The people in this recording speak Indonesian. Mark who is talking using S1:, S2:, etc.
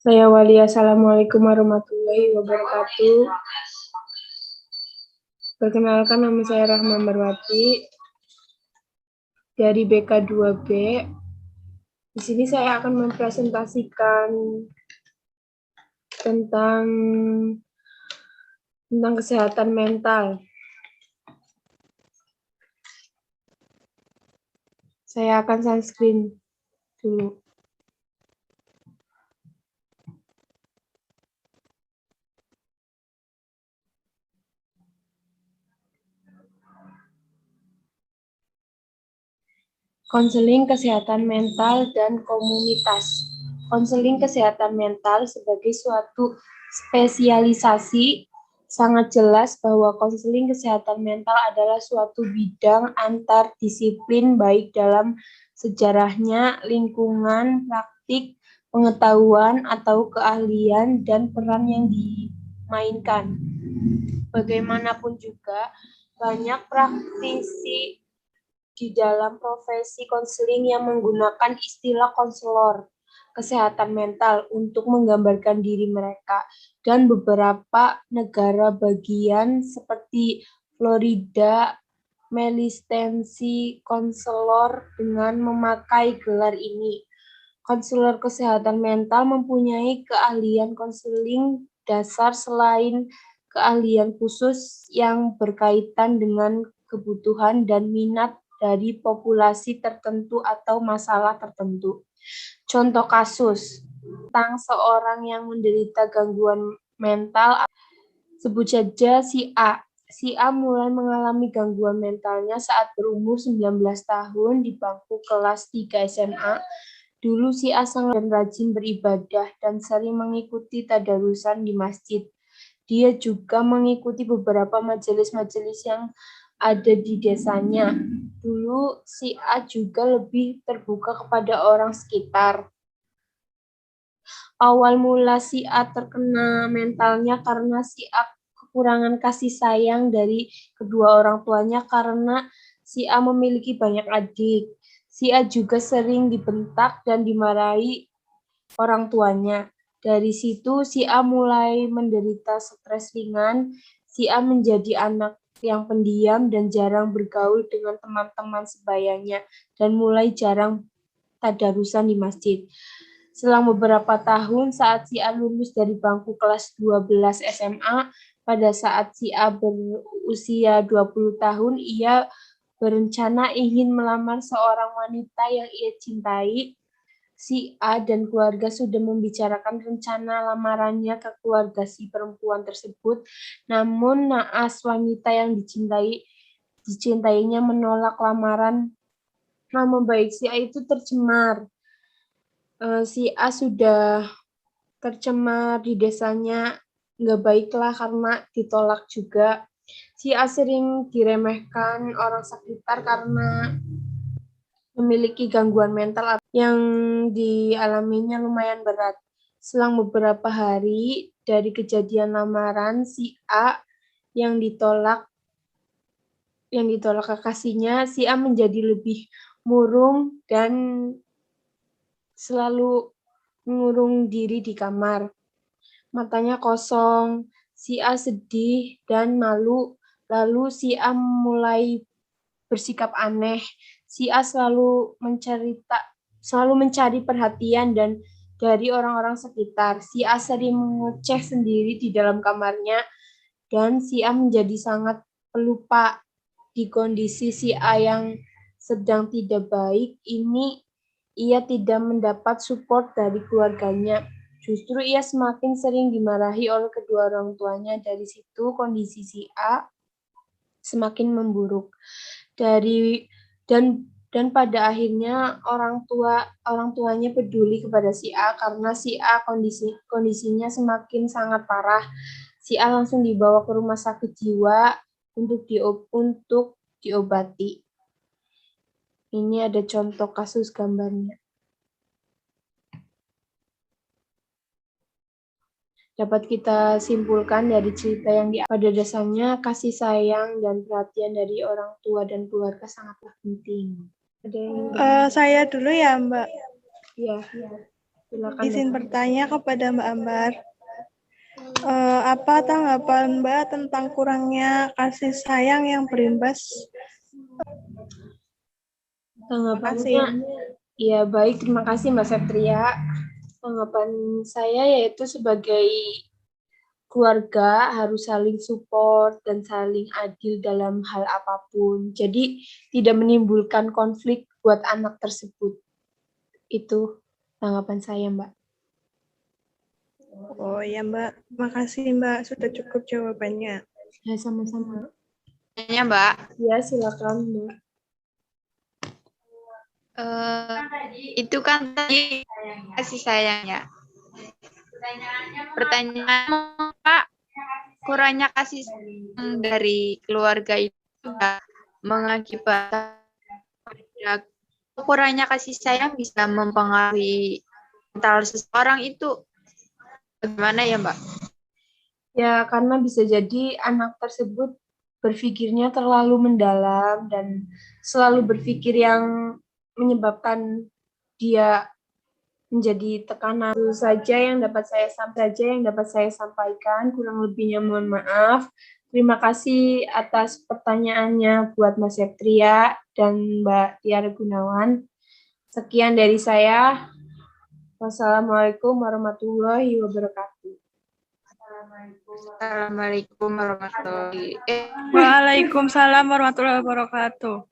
S1: Saya Wali, Assalamualaikum warahmatullahi wabarakatuh. Perkenalkan, nama saya Rahma Marwati dari BK2B. Di sini saya akan mempresentasikan tentang kesehatan mental. Saya akan sunscreen dulu. Konseling kesehatan mental dan komunitas. Konseling kesehatan mental sebagai suatu spesialisasi sangat jelas bahwa konseling kesehatan mental adalah suatu bidang antar disiplin baik dalam sejarahnya, lingkungan, praktik, pengetahuan, atau keahlian dan peran yang dimainkan. Bagaimanapun juga, banyak praktisi di dalam profesi konseling yang menggunakan istilah konselor kesehatan mental untuk menggambarkan diri mereka, dan beberapa negara bagian seperti Florida melisensi konselor dengan memakai gelar ini. Konselor kesehatan mental mempunyai keahlian konseling dasar selain keahlian khusus yang berkaitan dengan kebutuhan dan minat dari populasi tertentu atau masalah tertentu. Contoh kasus tentang seorang yang menderita gangguan mental, sebut saja si A. Si A mulai mengalami gangguan mentalnya saat berumur 19 tahun di bangku kelas 3 SMA. Dulu si A sangat dan rajin beribadah dan sering mengikuti tadarusan di masjid. Dia juga mengikuti beberapa majelis-majelis yang ada di desanya. Dulu si A juga lebih terbuka kepada orang sekitar. Awal mula si A terkena mentalnya karena si A kekurangan kasih sayang dari kedua orang tuanya karena si A memiliki banyak adik. Si A juga sering dibentak dan dimarahi orang tuanya. Dari situ si A mulai menderita stres ringan. Si A menjadi anak yang pendiam dan jarang bergaul dengan teman-teman sebayanya dan mulai jarang tadarusan di masjid. Selang beberapa tahun saat si A lulus dari bangku kelas 12 SMA, pada saat si A berusia 20 tahun, ia berencana ingin melamar seorang wanita yang ia cintai. Si A dan keluarga sudah membicarakan rencana lamarannya ke keluarga si perempuan tersebut, namun naas wanita yang dicintainya menolak lamaran. Nama baik si A itu tercemar. Si A sudah tercemar di desanya, nggak baiklah karena ditolak juga. Si A sering diremehkan orang sekitar karena memiliki gangguan mental yang dialaminya lumayan berat. Selang beberapa hari dari kejadian lamaran, si A yang ditolak kekasihnya, si A menjadi lebih murung dan selalu mengurung diri di kamar. Matanya kosong, si A sedih dan malu, lalu si A mulai bersikap aneh. Si A selalu mencari perhatian dan dari orang-orang sekitar. Si A sering mengoceh sendiri di dalam kamarnya dan si A menjadi sangat pelupa. Di kondisi si A yang sedang tidak baik ini, ia tidak mendapat support dari keluarganya. Justru ia semakin sering dimarahi oleh kedua orang tuanya. Dari situ kondisi si A semakin memburuk. Dan pada akhirnya orang tuanya peduli kepada si A karena si A kondisinya semakin sangat parah. Si A langsung dibawa ke rumah sakit jiwa untuk diobati. Ini ada contoh kasus gambarnya. Dapat kita simpulkan dari cerita yang pada dasarnya kasih sayang dan perhatian dari orang tua dan keluarga sangatlah penting.
S2: Saya dulu ya, Mbak.
S1: Iya. Silakan.
S2: Izin
S1: Mbak.
S2: bertanya kepada Mbak Ambar. Apa tanggapan Mbak tentang kurangnya kasih sayang yang berimbas?
S1: Tanggapannya, ya baik, terima kasih Mbak Septria. Tanggapan saya yaitu sebagai keluarga harus saling support dan saling adil dalam hal apapun. Jadi tidak menimbulkan konflik buat anak tersebut. Itu tanggapan saya, Mbak.
S2: Oh ya Mbak, makasih Mbak sudah cukup jawabannya.
S1: Ya, sama-sama.
S3: Tanya, Mbak.
S1: Ya, silakan, Mbak.
S3: Itu kan tadi kasih sayangnya. Pertanyaan Pak, kurangnya kasih sayang dari keluarga itu juga mengakibatkan kurangnya kasih sayang bisa mempengaruhi mental seseorang itu bagaimana ya, Mbak?
S1: Ya, karena bisa jadi anak tersebut berpikirnya terlalu mendalam dan selalu berpikir yang menyebabkan dia menjadi tekanan. Itu saja yang dapat saya sampaikan. Kurang lebihnya mohon maaf. Terima kasih atas pertanyaannya buat Mas Septria dan Mbak Tiara Gunawan. Sekian dari saya. Wassalamualaikum warahmatullahi wabarakatuh.
S3: Assalamualaikum warahmatullahi wabarakatuh.
S2: Waalaikumsalam warahmatullahi wabarakatuh.